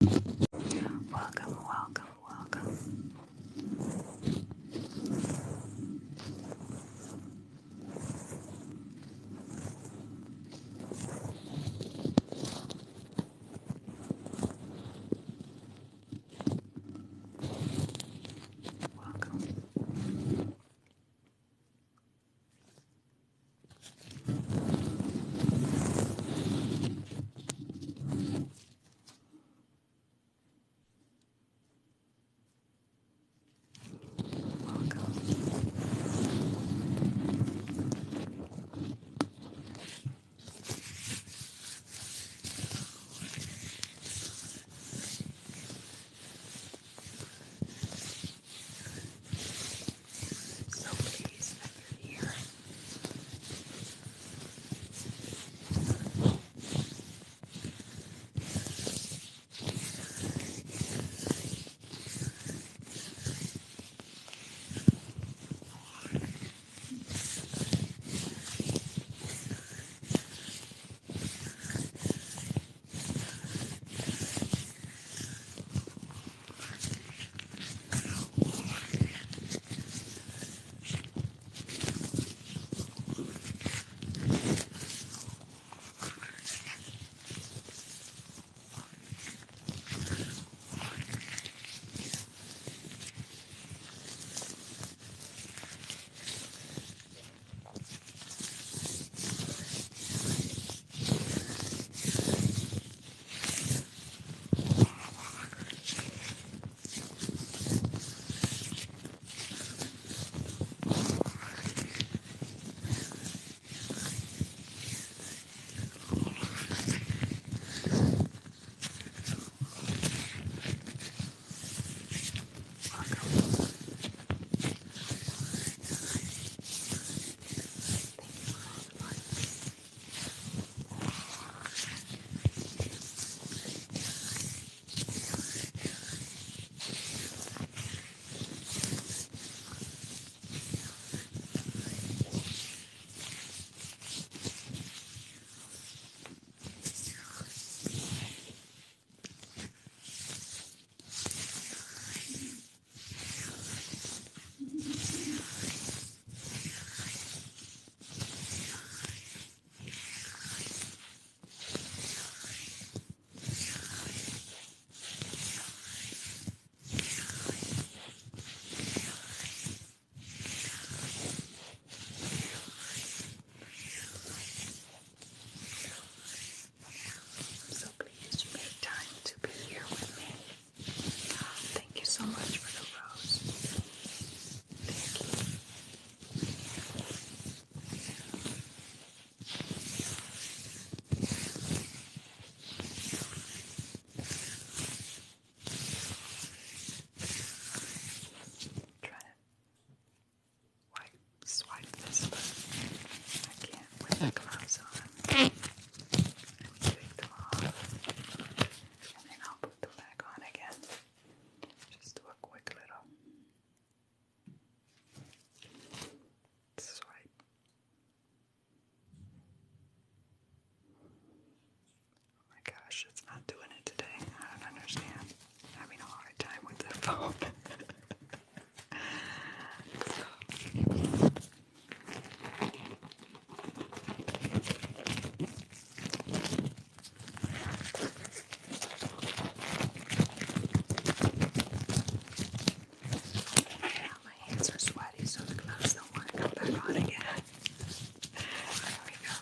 Welcome, welcome, welcome. Welcome. Welcome. So pleased that you're here. I'm so pleased you made time to be here with me. Thank you so much for the rose. Thank you. Try to swipe this, but I can't with the gloves on. Let me take them off, and then I'll put them back on again. Just do a quick little swipe. Oh my gosh, it's not doing it today. I don't understand. I'm having a hard time with the phone. Now my hands are sweaty, so the gloves don't want to come back on again. There we go.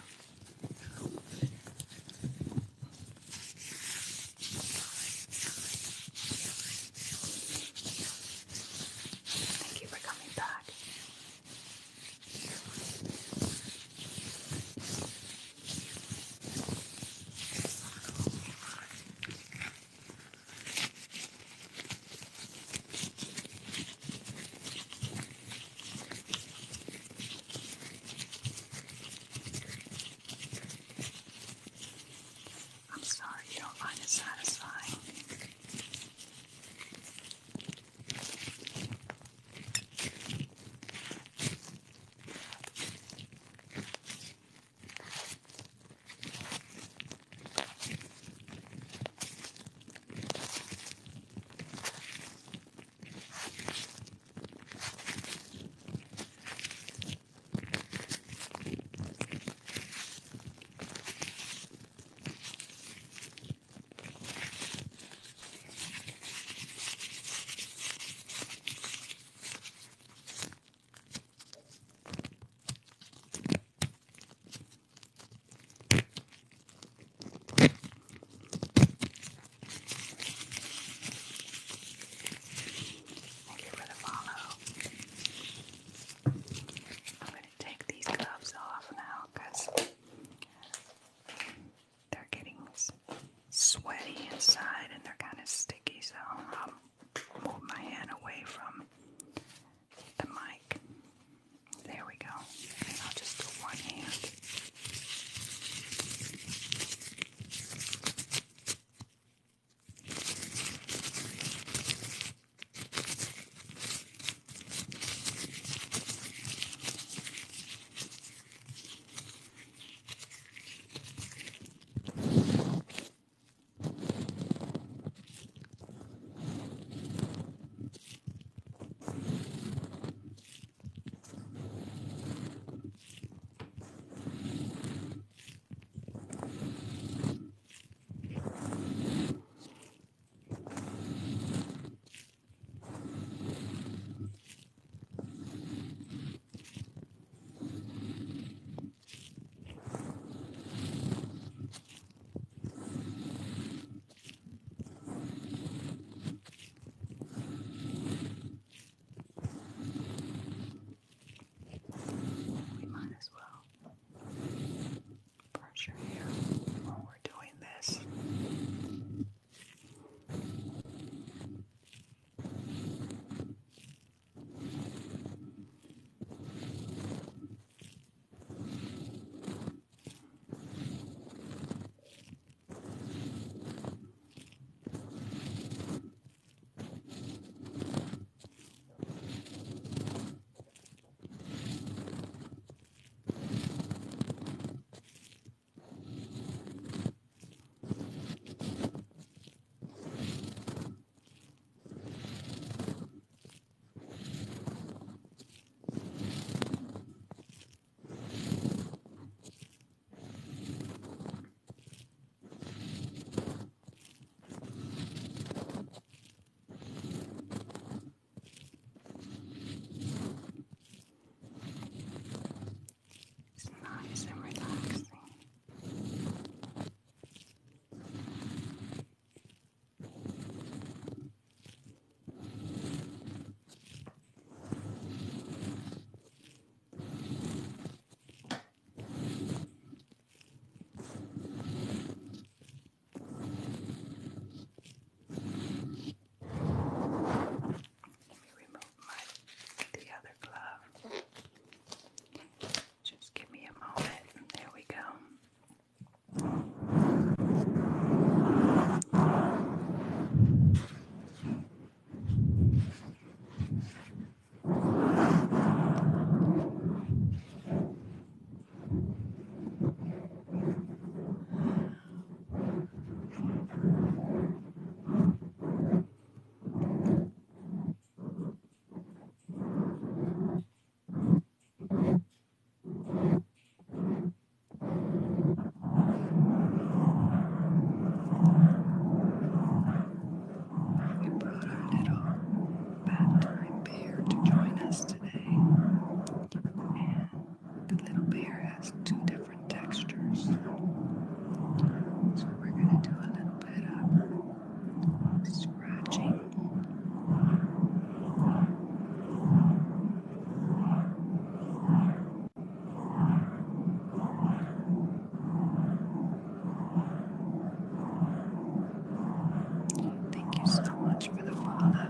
much for the follow.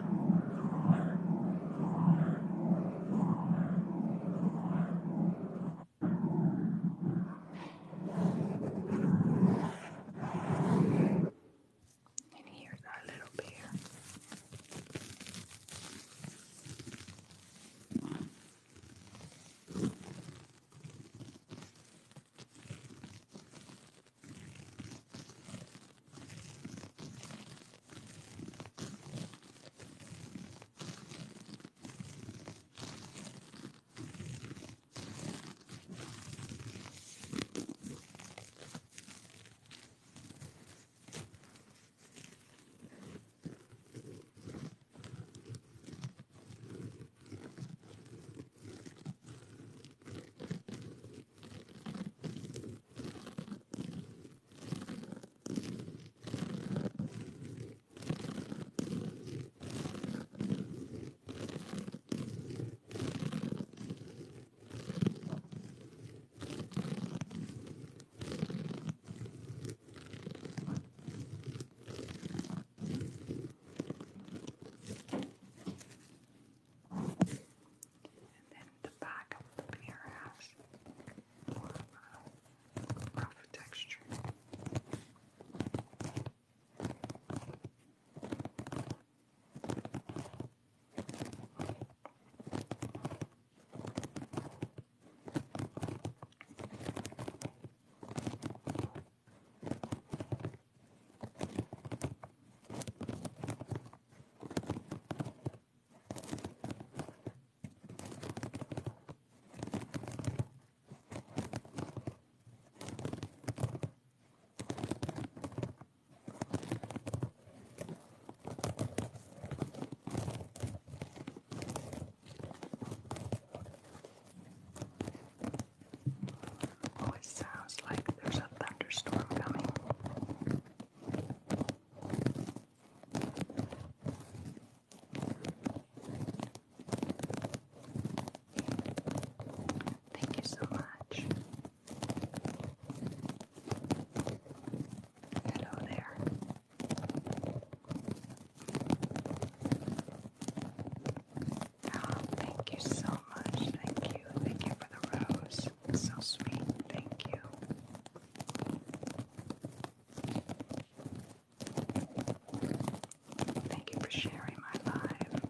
And here's our little bear. Then the back of the bear has more of a rough texture. Oh, it sounds like there's a thunderstorm coming. Thank you so much. Hello there. Oh, thank you so much. Thank you. Thank you for the rose. It's so sweet. Thank you. Thank you for sharing my live.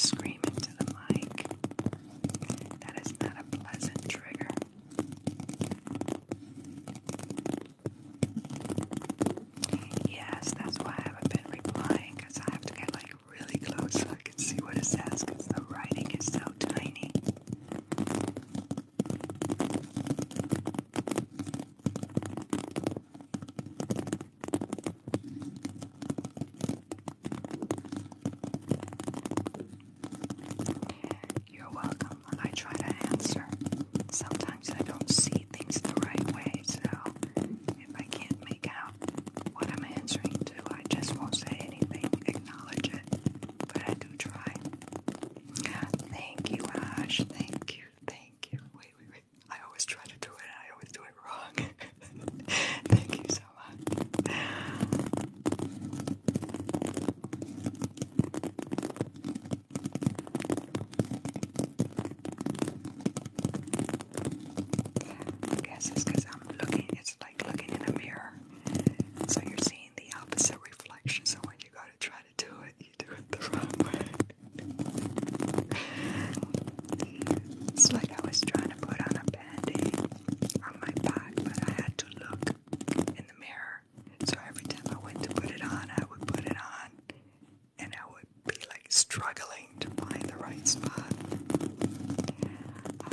scream into the mic. That is not a pleasant trigger. Yes, that's why I haven't been replying, because I have to get like really close so I can see what it says, because the writing is so tiny. You're welcome. I try to answer. Sometimes I don't see things the right way, so if I can't make out what I'm answering to, I just won't say anything, acknowledge it, but I do try. Thank you, Ash. Thank you. Thank you. Wait. I always try to do it, and I always do it wrong. Thank you so much. I guess it's because I'm looking, it's like looking in a mirror. So you're seeing the opposite reflection. So when you go to try to do it, you do it the wrong way. It's like I was trying to put on a band-aid on my back, but I had to look in the mirror. So every time I went to put it on, I would put it on, and I would be like struggling to find the right spot.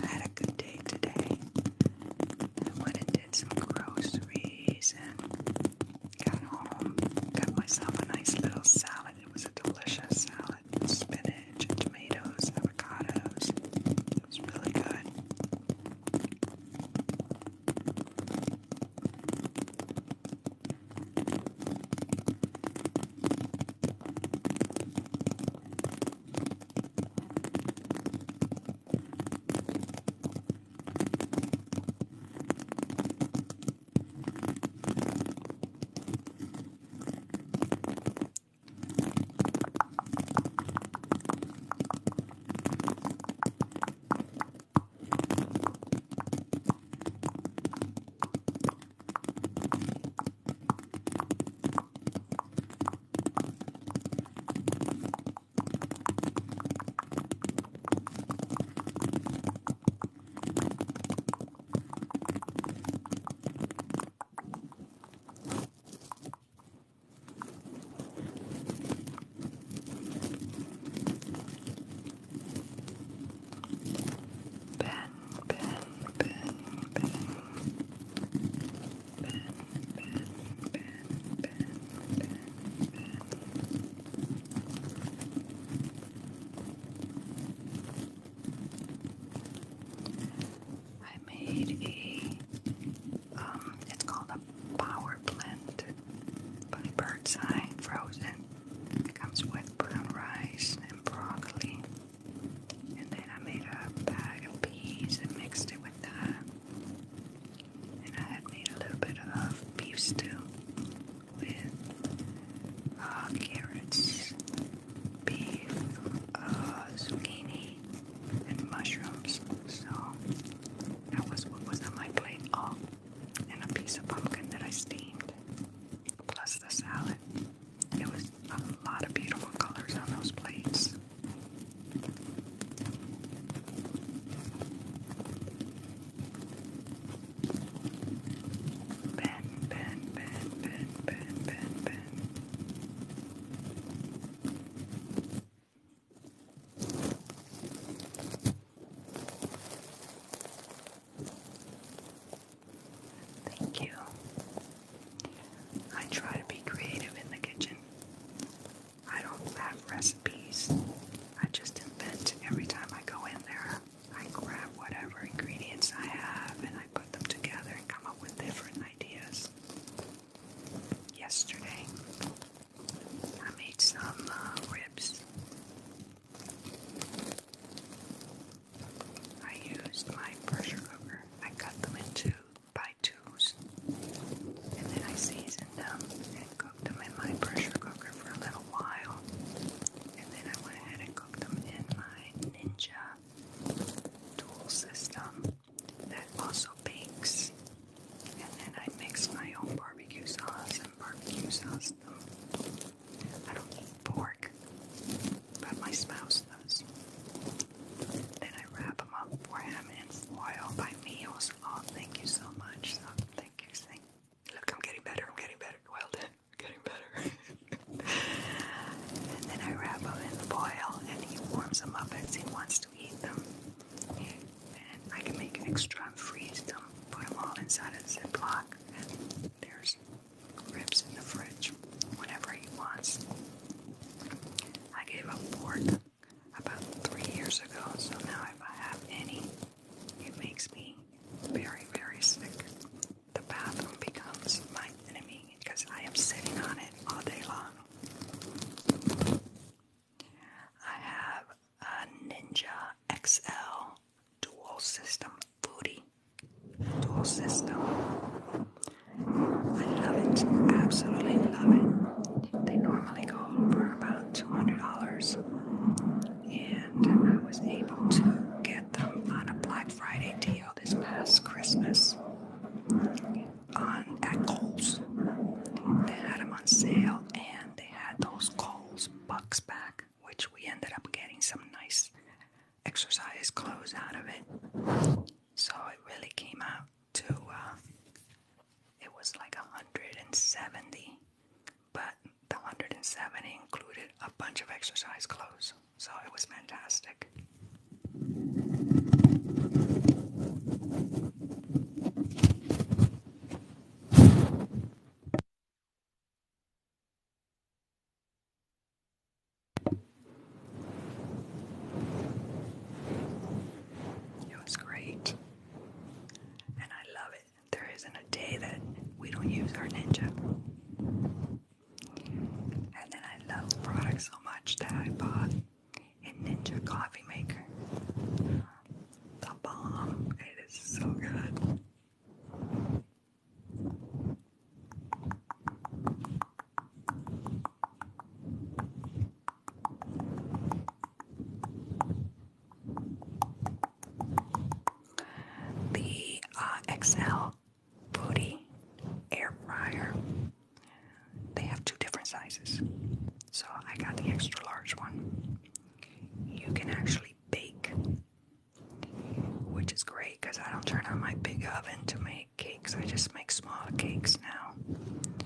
I had a good day today. I went and did some groceries and got home, got myself a nice little salad. It was a delicious salad with spinach and tomatoes, avocados. It was really good. some Muppets, he wants to eat them. And I can make extra and freeze them, put them all inside a Ziploc, and there's ribs in the fridge whenever he wants. I gave up pork about 3 years ago, so now if I have any, it makes me very, very sick. The bathroom becomes my enemy because I am sitting on it all day long. I have a Ninja XL dual system foodie. Dual system. I love it. Absolutely love it. They normally go for about $200. And I was able to get them on a Black Friday deal this past Christmas at Kohl's. They had them on sale, and they had those Kohl's Bucks back, which we ended up getting some nice exercise clothes out of it. So it really came out to, it was like 170, but the 170 included a bunch of exercise clothes. So it was fantastic. It was great. And I love it. There isn't a day that we don't use our Ninja. And then I love the product so much that I bought a Ninja coffee maker. The bomb. It is so good. The XL Booty air fryer. They have two different sizes. So I got the extra large one. You can actually bake, which is great because I don't turn on my big oven to make cakes. I just make small cakes now.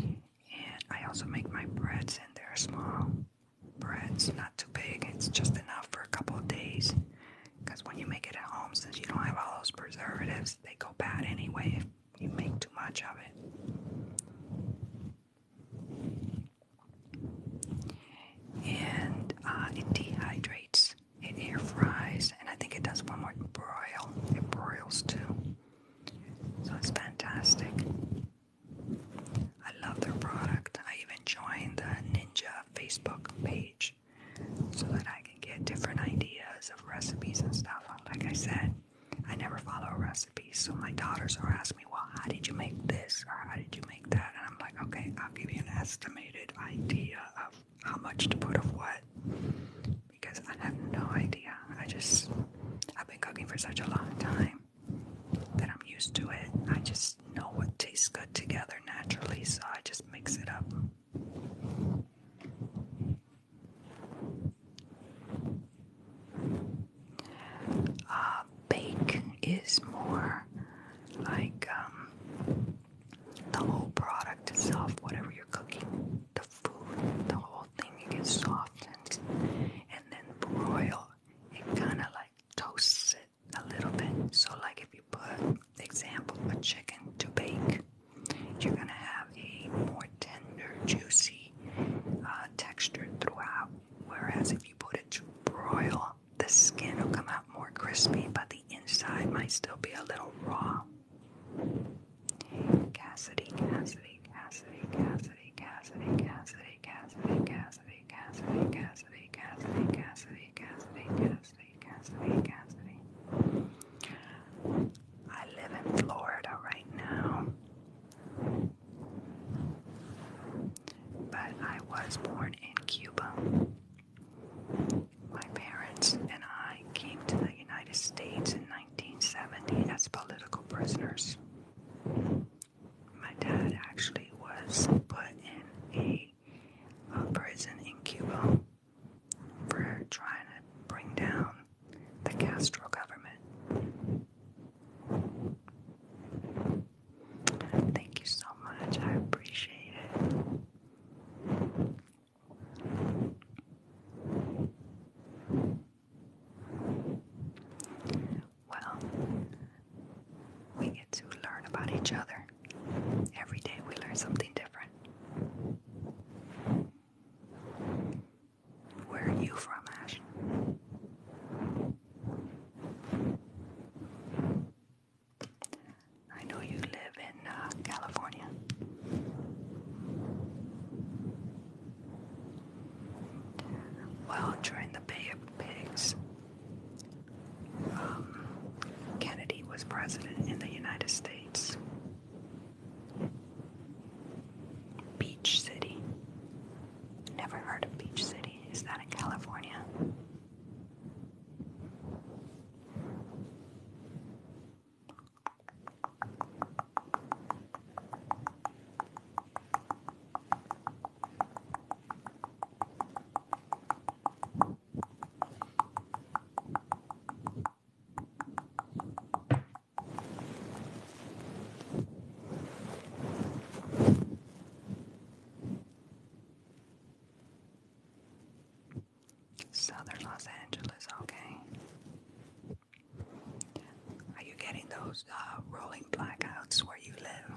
And I also make my breads in there, small breads, not too big. It's just enough for a couple of days. Because when you make it at home, since you don't have all those preservatives, they go bad anyway if you make too much of it. And it dehydrates, it air fries, and I think it does one more broil. It broils too. So it's fantastic. I love their product. I even joined the Ninja Facebook page so that I can get different ideas of recipes and stuff. Like I said, I never follow recipes, so my daughters are asking me, well, how did you make this, or how did you make that? And I'm like, okay, I'll give you an estimated idea of how much to put of what, because I have no idea. I've been cooking for such a long time that I'm used to it. I just know what tastes good together naturally, so I just mix it up. Bake is more like the whole product itself, whatever you're cooking, the food, the whole thing, it gets softened. And then broil, it kind of like toasts it a little bit. So like if you put, example, a chicken to bake, you're going to have a more tender, juicy texture throughout. Whereas if you put it to broil, the skin will come out more crispy, but the inside might still be a little raw. Cassidy, Cassidy, Cassidy, Cassidy, Cassidy, Cassidy, Cassidy, Cassidy, Cassidy, Cassidy, Cassidy, Cassidy, Cassidy, Cassidy, Cassidy, Cassidy. I live in Florida right now, but I was born in Cuba. My parents and I came to the United States in 1970 as political prisoners. My dad actually was put in a prison in Cuba for trying to bring down the Castro government. Thank you so much. I appreciate it. president in the United States? Beach City. Never heard of Beach City. Is that in California? Southern Los Angeles, okay. Are you getting those rolling blackouts where you live?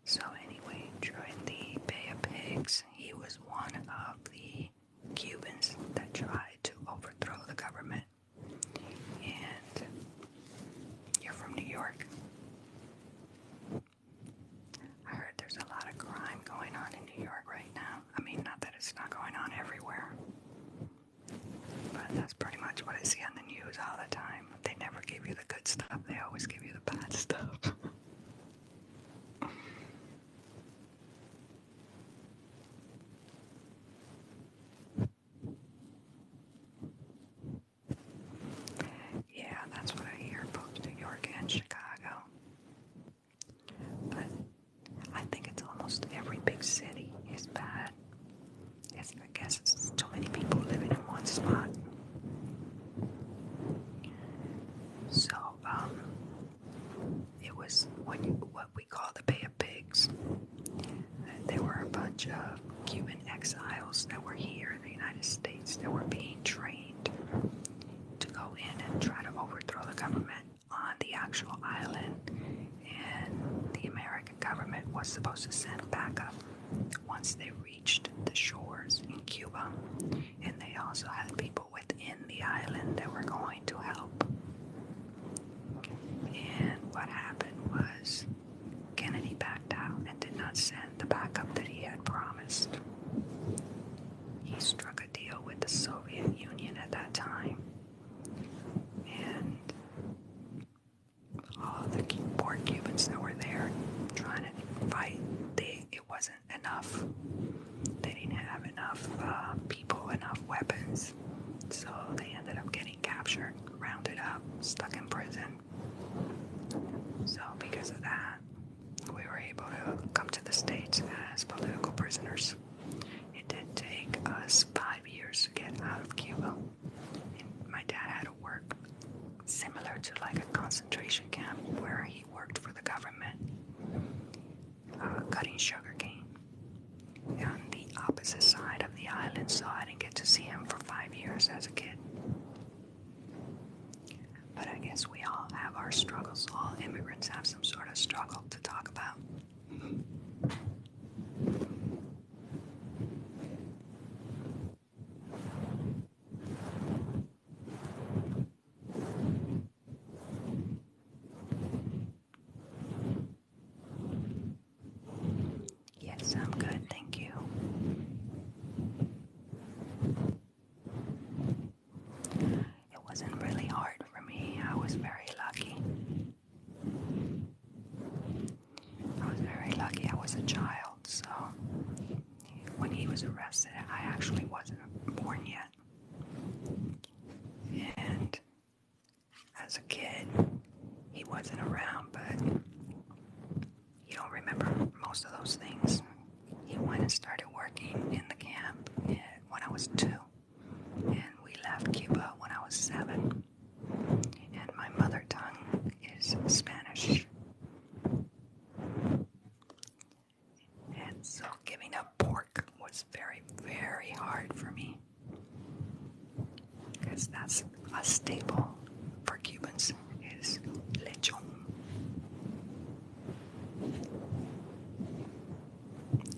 So anyway, during the Bay of Pigs, he was one of the Cubans that tried to overthrow the government. And you're from New York. I heard there's a lot of crime going on in New York right now. I mean, not that it's not going on everywhere, but that's pretty much what I see on the news all the time. They never give you the good stuff. They always give you the bad stuff. Yeah, that's what I hear, both New York and Chicago. But I think it's almost every big city is bad. I guess it's too many people living in one spot. So, it was what we call the Bay of Pigs. There were a bunch of Cuban exiles that were here in the United States that were being trained to go in and try to overthrow the government on the actual island. And the American government was supposed to send backup once they reached the shores in Cuba. And they also had people within the island that were going to help. And what happened was Kennedy backed out and did not send the backup that he had promised. He struck a deal with the Soviet Union at that time. And all of the poor Cubans that were there trying to fight, it wasn't enough. They didn't have enough people, enough weapons. So they ended up getting captured, rounded up, stuck in prison. So because of that, we were able to come to the States as political prisoners. It did take us 5 years to get out of Cuba. And my dad had to work similar to like a concentration camp where he worked for the government, cutting sugar cane on the opposite side of the island, so I didn't get to see him for 5 years as a kid. But I guess we all have our struggles. All immigrants have some sort of struggle to talk about. Yes, I'm good, thank you. It wasn't really hard for me. I was very lucky. I was a child, so when he was arrested, I actually wasn't born yet. And as a kid, he wasn't around, but you don't remember most of those things. He went and started working in the camp when I was 2, and we left Cuba when I was 7. And my mother tongue is Spanish. And so giving up pork was very, very hard for me, because that's a staple for Cubans, is lechon.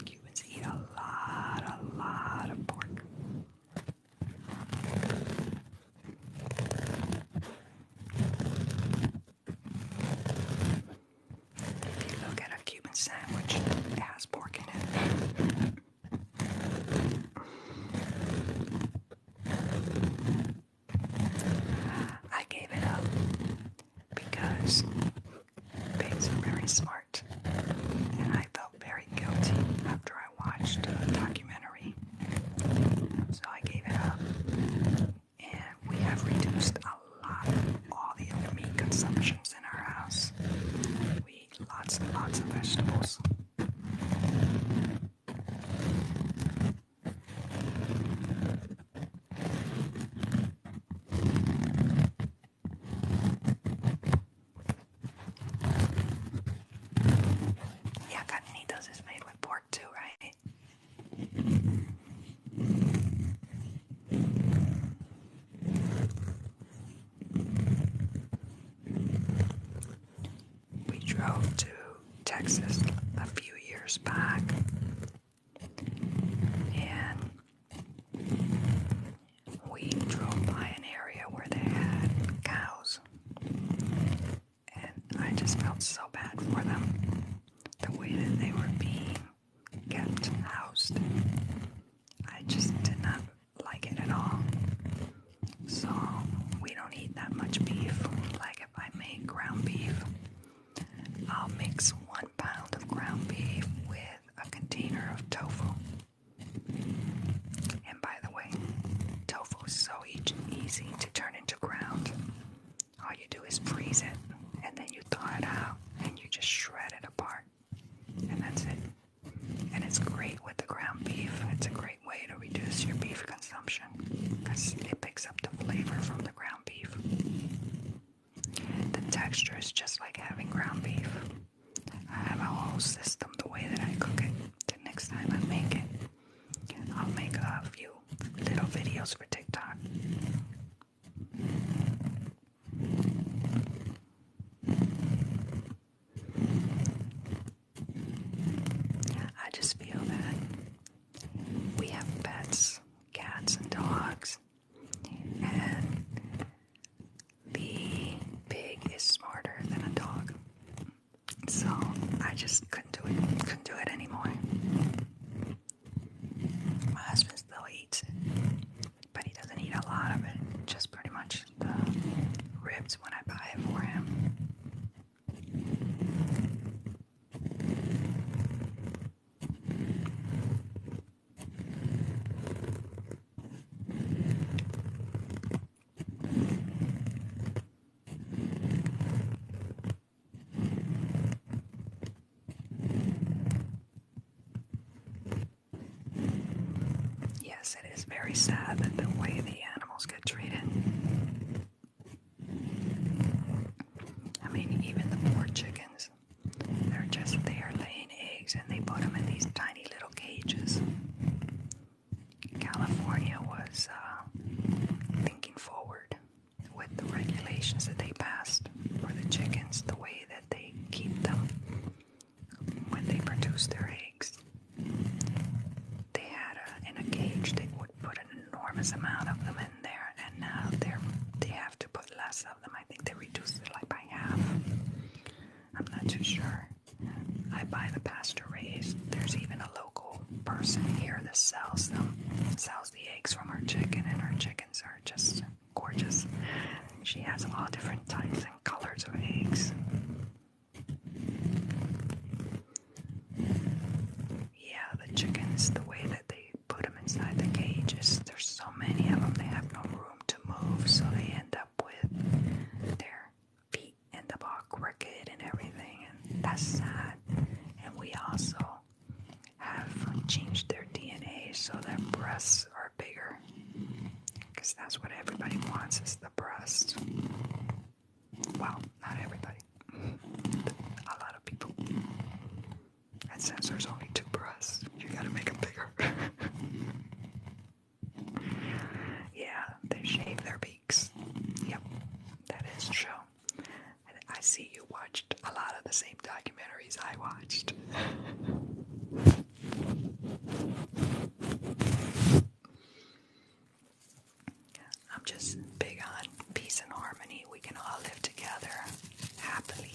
Cubans eat a lot of pork. If you look at a Cuban sandwich, it has pork in it. freeze it, and then you thaw it out, and you just shred it apart, and that's it. And it's great with the ground beef. It's a great way to reduce your beef consumption because it picks up the flavor from the ground beef. The texture is just like having ground beef. I have a whole system the way that I cook it. The next time I make it, I'll make a few little videos for TikTok. I just feel that we have pets, cats and dogs, and the pig is smarter than a dog. So I just couldn't do it anymore. My husband still eats it, but he doesn't eat a lot of it, just pretty much the ribs when I buy it for him. Yes, it is very sad that the way the animals get treated. I mean, even the poor chickens, they are laying eggs and they put them in these tiny little cages. California was thinking forward with the regulations that they passed for the chickens, the way that they keep them when they produce their eggs. They had in a cage, they would put an enormous amount of them in there, and now they have to put less of them. I think they reduced it like by half. I'm not too sure. I buy the pasture raised. There's even a local person here that sells the eggs from her chicken, and her chickens are just gorgeous. She has all different types and colors of eggs. Yeah, the chickens, the way that they put them inside the cages, there's so many of them, they have no room to move, so they end up with their feet end up all crooked and everything, and that's sad. And we also have changed their DNA so their breasts are bigger, because that's what everybody wants, is the breast. Well, not everybody. A lot of people. And since there's only two breasts, you gotta make them bigger. Yeah, they shave their beaks. Yep, that is true. And I see you watched a lot of the same documentaries I watched. I'm just big on peace and harmony. We can all live together happily.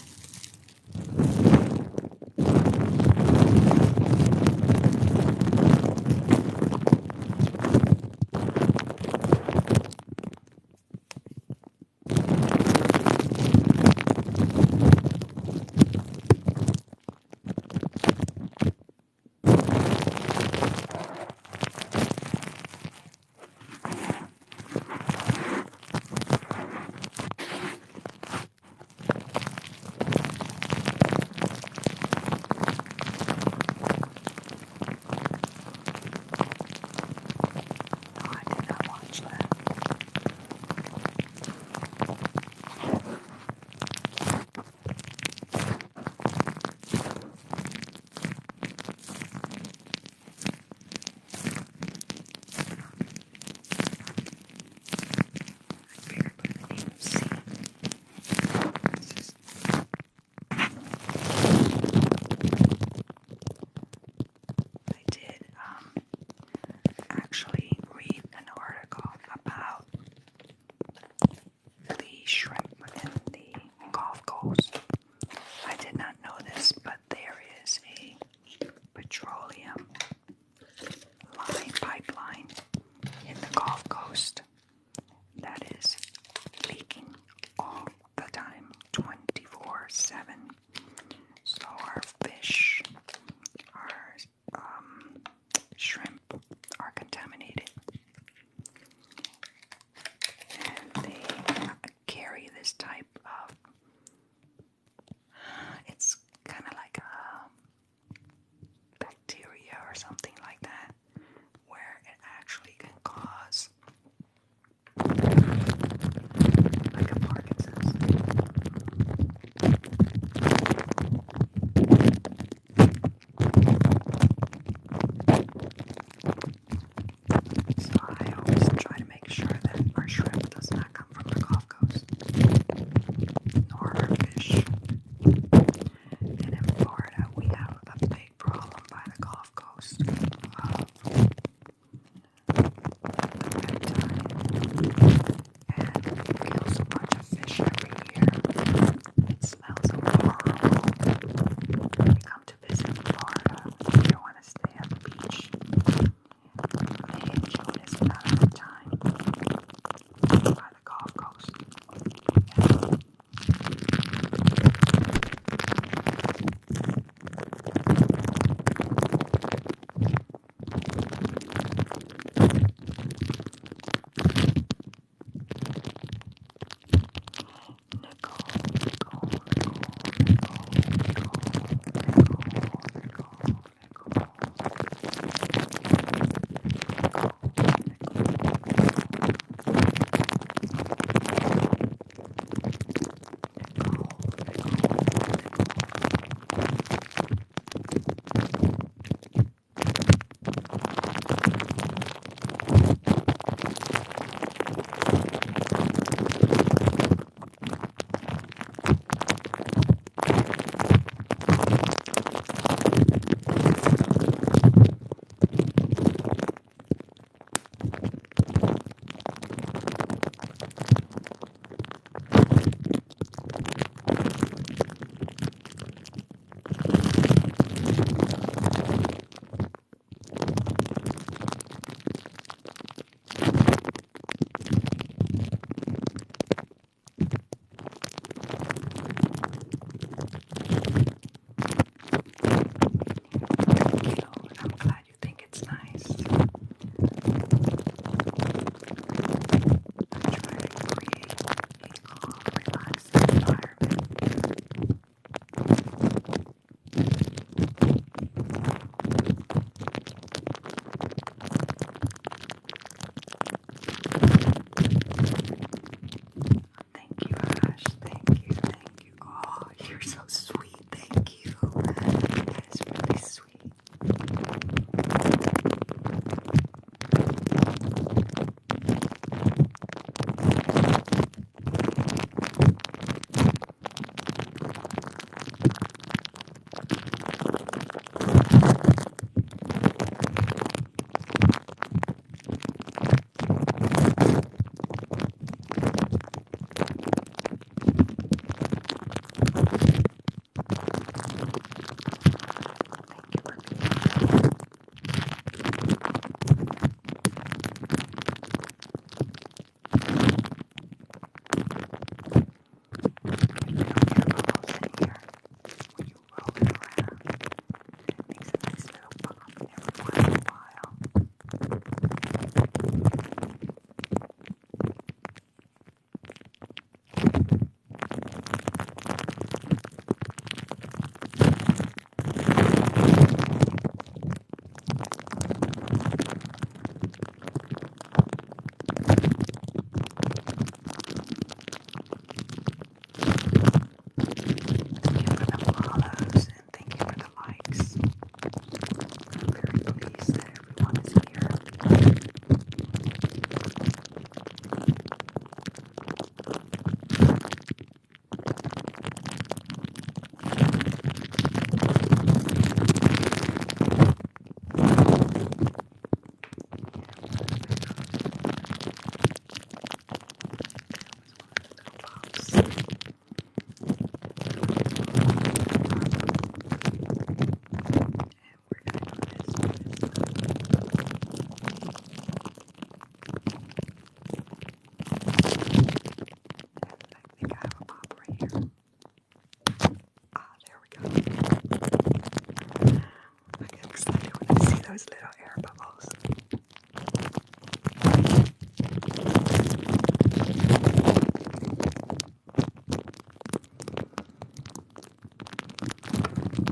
little air bubbles.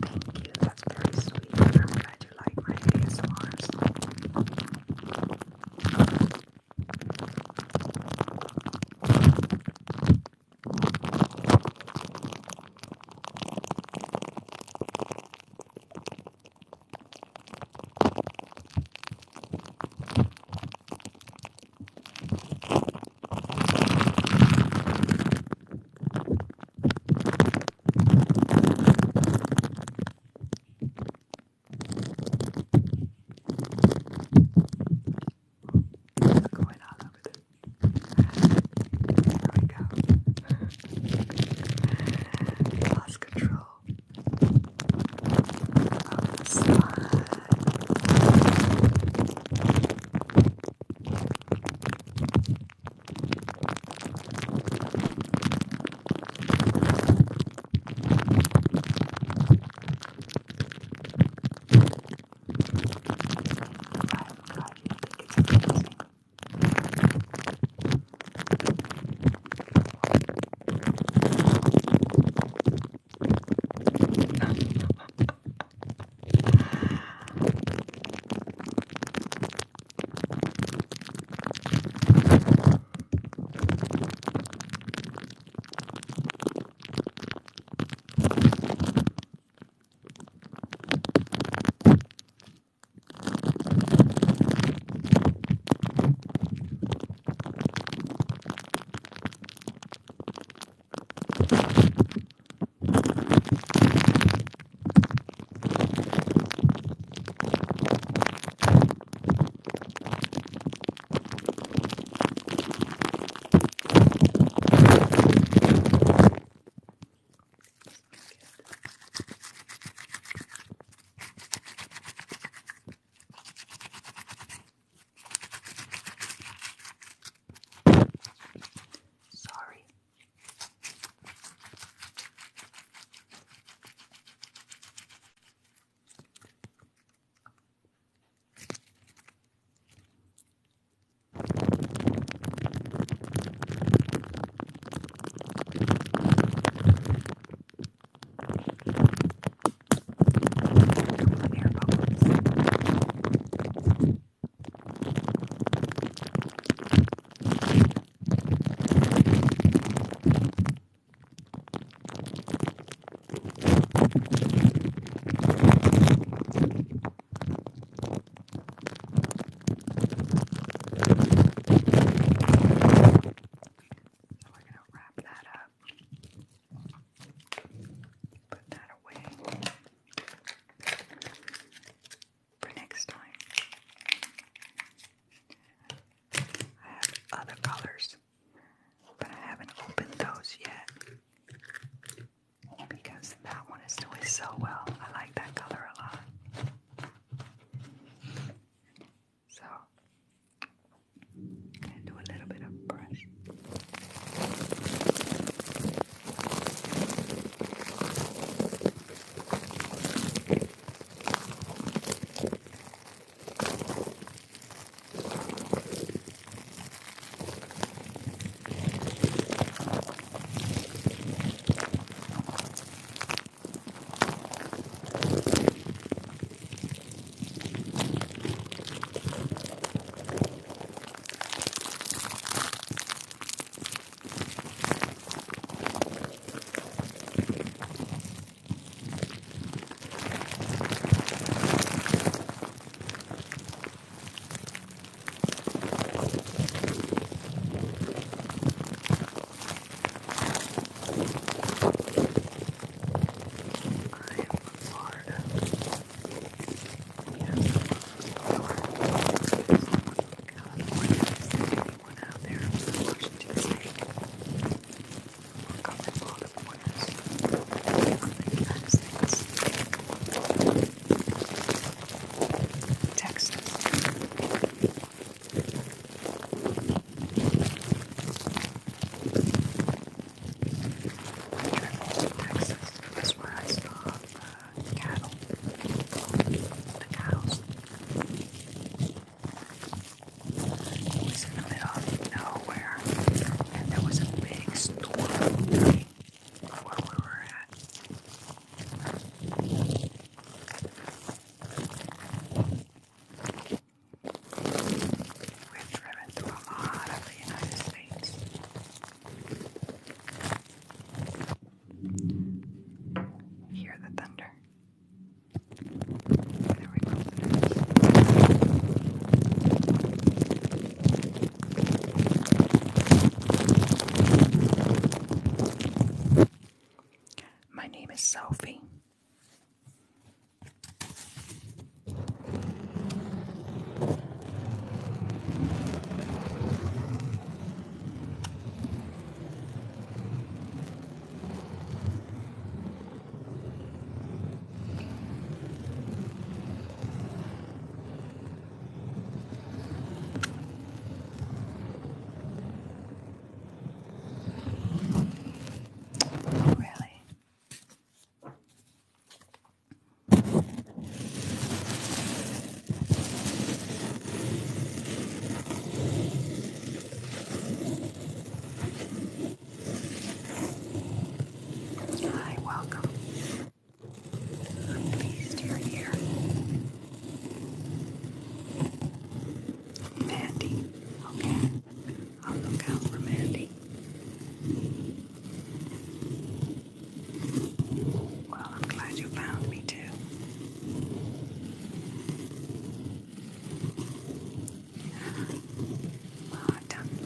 Thank you, that's very sweet. I'm glad you like my ASMRs.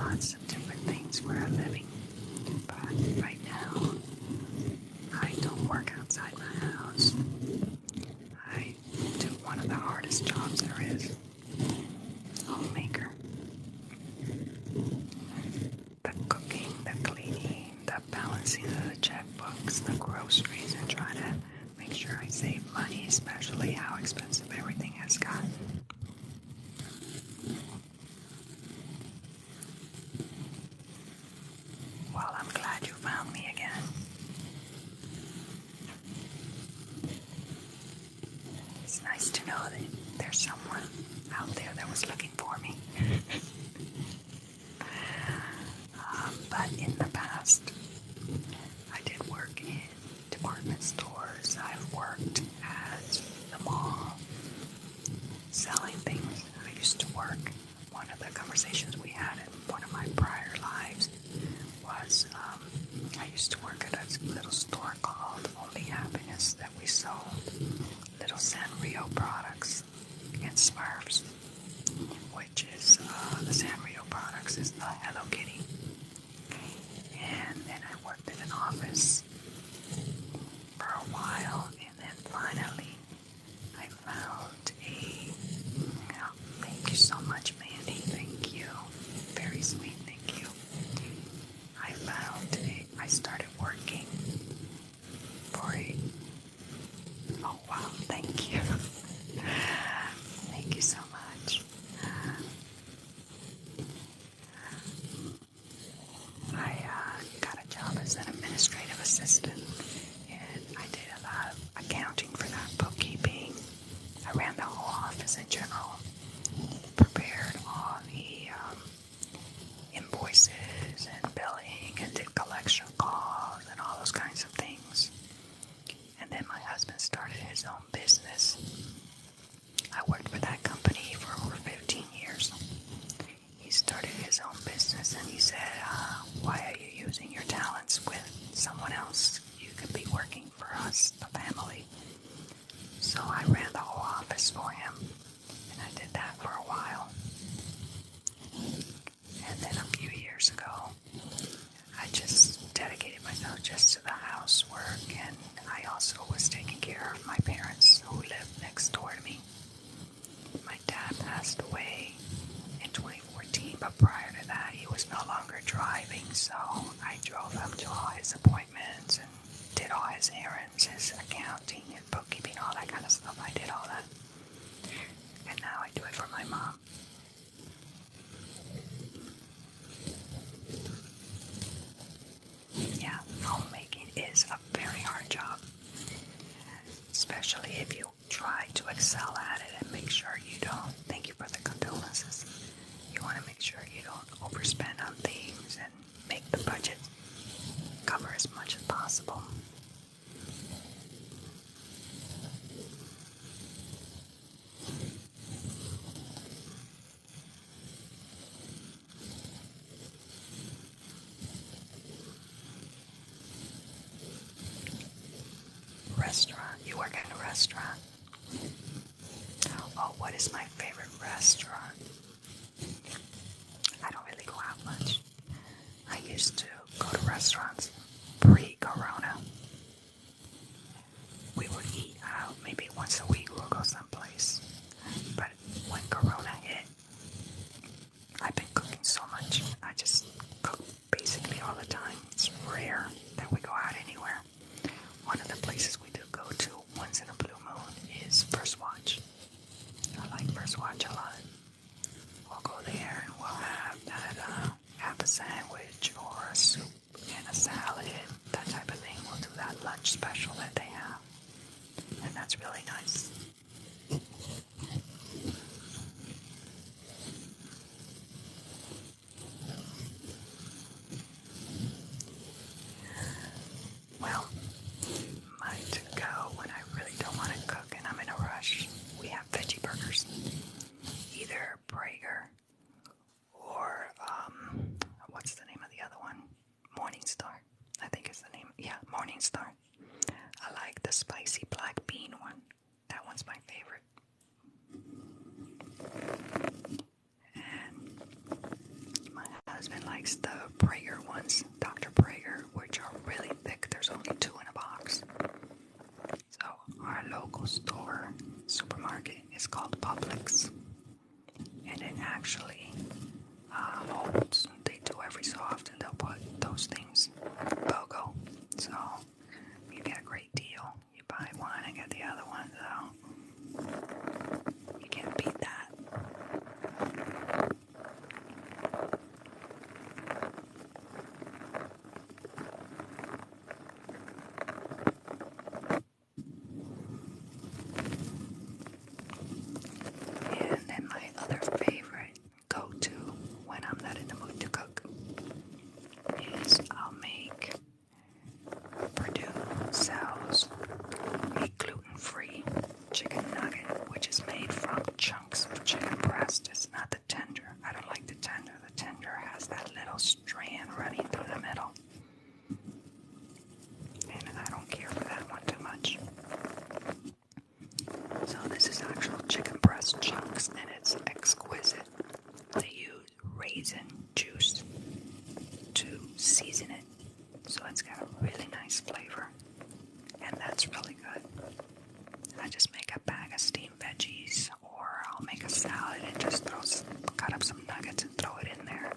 lots of different things where I'm living. But right now, I don't work outside my house. I do one of the hardest jobs there is, homemaker. The cooking, the cleaning, the balancing of the checkbooks, the groceries, and trying to make sure I save money, especially how expensive everything has gotten. Well, I'm glad you found me again. It's nice to know that there's someone out there that was looking for me. But in the past, I did work in department stores. I've worked at the mall selling things. I used to work. One of the conversations we had in one of my prior lives was I used to work at a little store called Only Happiness that we sold little Sanrio products and Smurfs, which is the Sanrio products is the Hello Kitty. And then I worked in an office for a while, and then finally I found thank you so much, Mandy. Thank you. Very sweet. Thank you. I started working for oh wow, thank you. Thank you so much. I got a job as an administrative assistant, and I did a lot of accounting for that, bookkeeping. I ran the whole office in general, prepared all the invoices and billing, and did collection calls and all those kinds of things. And then my husband started his own business. I worked for that company for over 15 years. He started his own business, and he said, why are you using your talents with someone else? You could be working for us, the family. So I ran the whole office for him, and I did that for a while. And then a few years ago, I just dedicated myself just to the housework, and I also was taking care of my parents who lived next door to me. My dad passed away in 2014, but prior to that, he was no longer driving, so I drove him to all his appointments and did all his errands, his accounting and bookkeeping, all that kind of stuff. I did all that. And now I do it for my mom. Yeah, homemaking is a very hard job, especially if you try to excel at it and make sure you don't. Thank you for the condolences. You want to make sure you don't overspend on things and make the budget cover as much as possible. Restaurant. You work at a restaurant. Oh, what is my favorite restaurant? I don't really go out much. I used to go to restaurants pre-corona. We would eat out maybe once a week. We'll go someplace. But when corona hit, I've been cooking so much. I just cook basically all the time. It's rare that we go out anywhere. One of the places we do go to once in a blue moon is First Watch. I like First Watch a lot. We'll go there and we'll have that half a sandwich or a soup and a salad, that type of thing. We'll do that lunch special that they have. And that's really nice. Well, my to-go when I really don't want to cook and I'm in a rush, we have veggie burgers. Either Prager or, what's the name of the other one? Morningstar, I think is the name. Yeah, Morningstar. I like the spicy black bean one. That one's my favorite. And my husband actually holds. They do every so often. They'll put those things BOGO. So you get a great deal. You buy one and get the other one. So you can't beat that. And then my other favorite go-to when I'm not in the mood to cook is I'll make Purdue sells a gluten-free chicken nugget, which is made from chunks of chicken breast. It's not the tender. I don't like the tender. The tender has that little strand running through the middle. And I don't care for that one too much. So this is actual chicken breast chunks, and it's exquisite. They use raisin juice to season it, so it's got a really nice flavor, and that's really good. I just make a bag of steamed veggies, or I'll make a salad and just cut up some nuggets and throw it in there.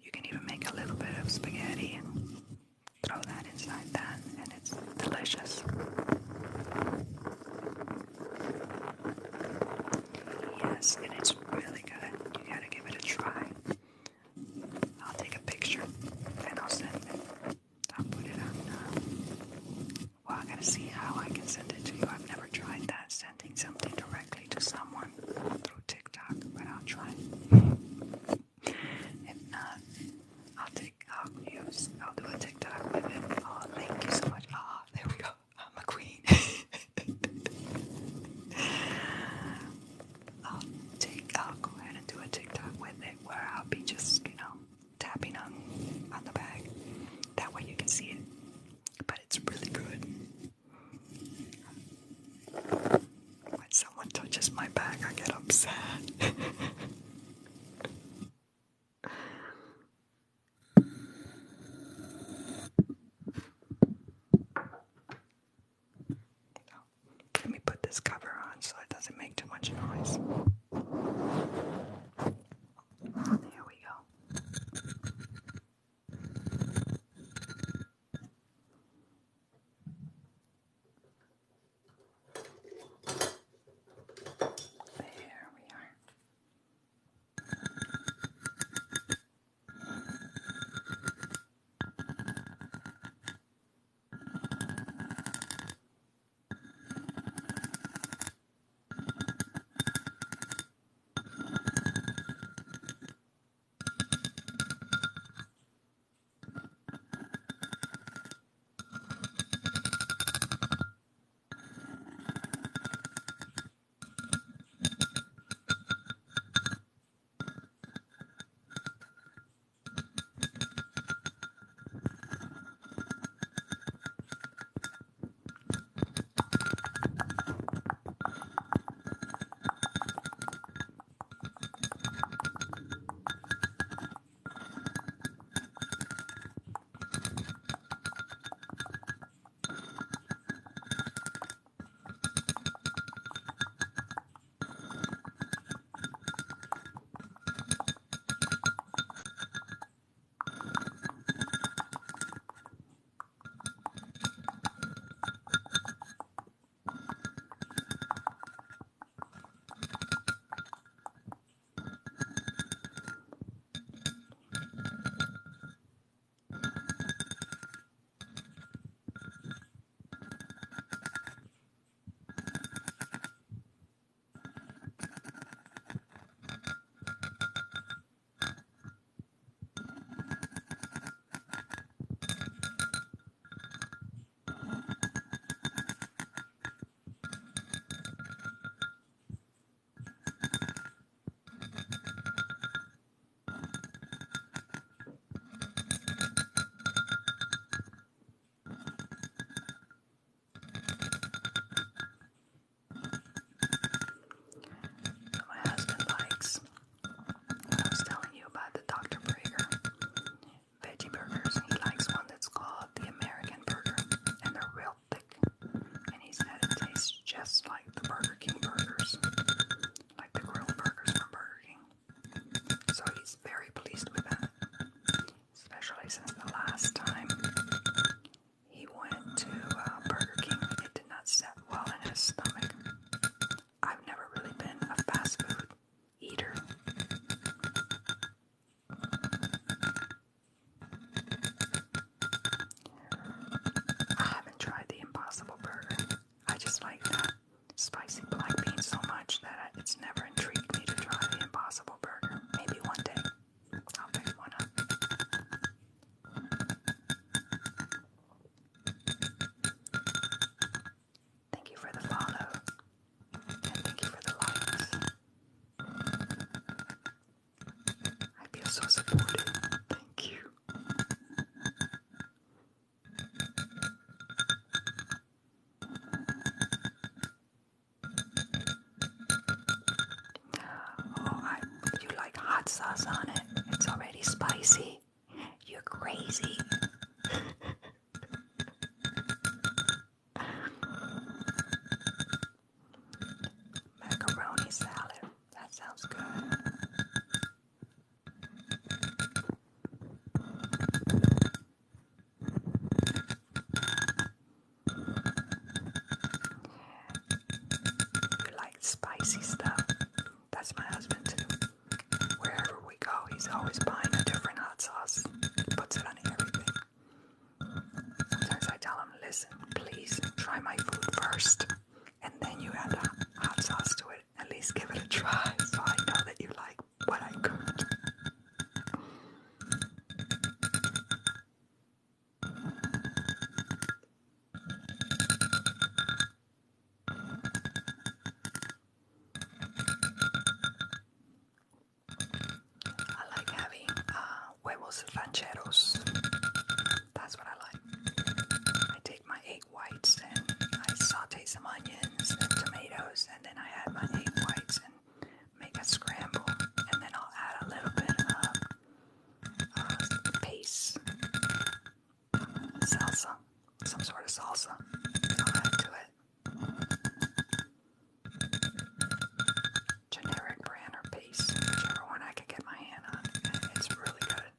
You can even make a little bit of spaghetti and throw that inside that, and it's delicious. Yes, and it's really good. You gotta give it a try. I'll take a picture and I'll send it. I'll put it on. Well, I gotta see how I can send it to you. I've never tried that, sending something directly to someone through TikTok, but I'll try. If not, I'll do a TikTok with it. Oh, thank you so much. Oh, there we go. I'm a queen. I'll go ahead and do a TikTok with it where I'll be just, tapping on the bag. That way you can see it. But it's really good. When someone touches my bag, I get upset. Let me put this cover on so it doesn't make too much noise. There we go. so supportive. Thank you. Oh, you like hot sauce on it? It's already spicy. You're crazy. Macaroni salad. That sounds good. You like spicy stuff. That's my husband too. Wherever we go, he's always buying a different hot sauce. He puts it on everything. Sometimes I tell him, listen, please try my food first, and then you add the hot sauce to it. At least give it a try, so I know that you like what I cooked. I like having huevos rancheros. That's what I like. I take my egg whites and I saute some onions and tomatoes, and then I add my egg whites and make a scramble, and then I'll add a little bit of paste, salsa, some sort of salsa. I'll add to it. Generic brand or paste, whichever one I can get my hand on. It's really good.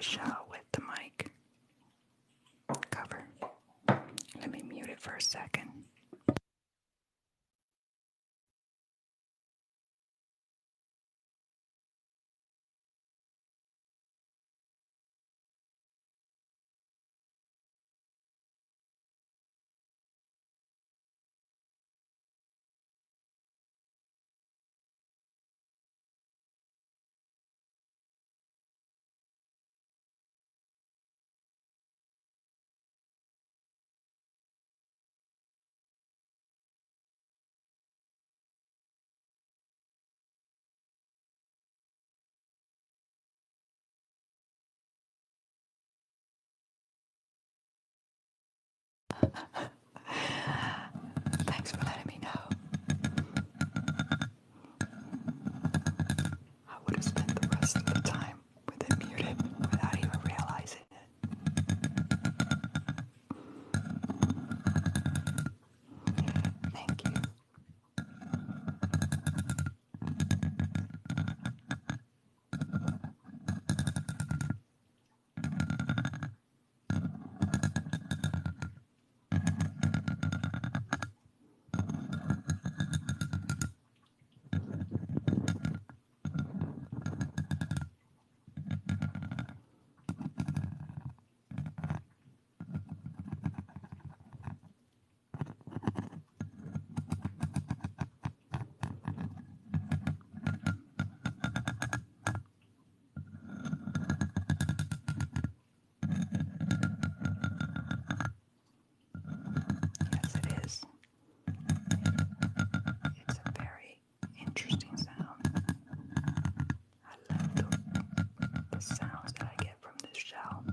shell with the mic cover. Let me mute it for a second. Thanks for letting me know. I would have spent the rest of the time with it muted without even realizing it. Thank you. Yes, it is. It's a very interesting sound. I love the sounds that I get from this shell.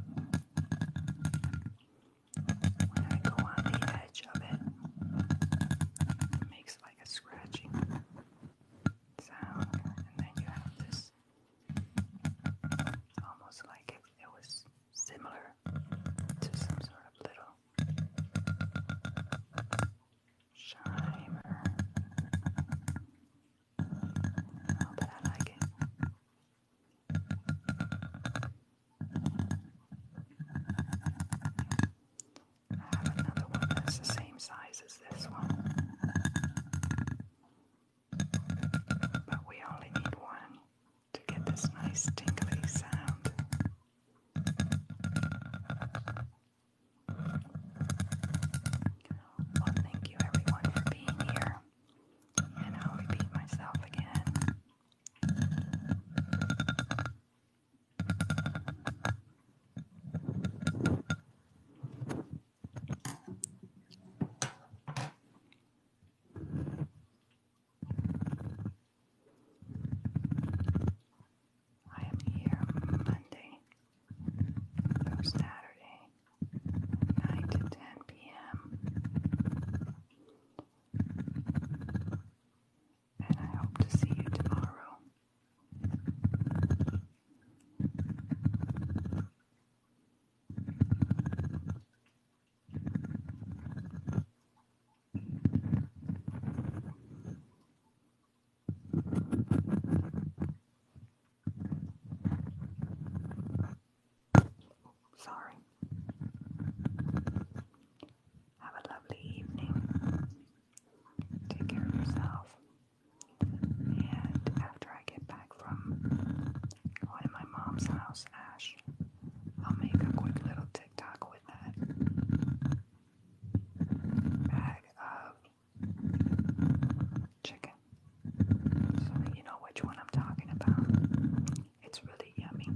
When I go on the edge of it, it makes like a scratching sound, and then you have this, almost like it was similar to some sort of little chime or, oh, but I like it. I have another one that's the same size as this one, but we only need one to get this nice tingly sound. Well, thank you everyone for being here, and I'll repeat myself again. I am here Monday through Saturday, 9 to 10 p.m. And I hope to see you tomorrow. Sorry. Have a lovely evening. Take care of yourself. And after I get back from going to my mom's house, Ash, I'll make a quick little TikTok with that bag of chicken, so that you know which one I'm talking about. It's really yummy.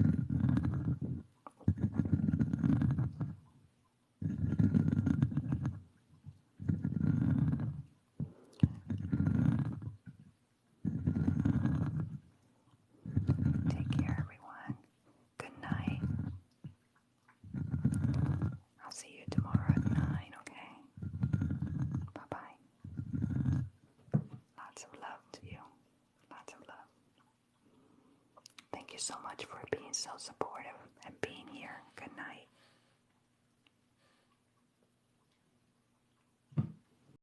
Take care, everyone. Good night. I'll see you tomorrow at 9, okay? Bye-bye. Lots of love to you. Lots of love. Thank you so much for being so supportive and being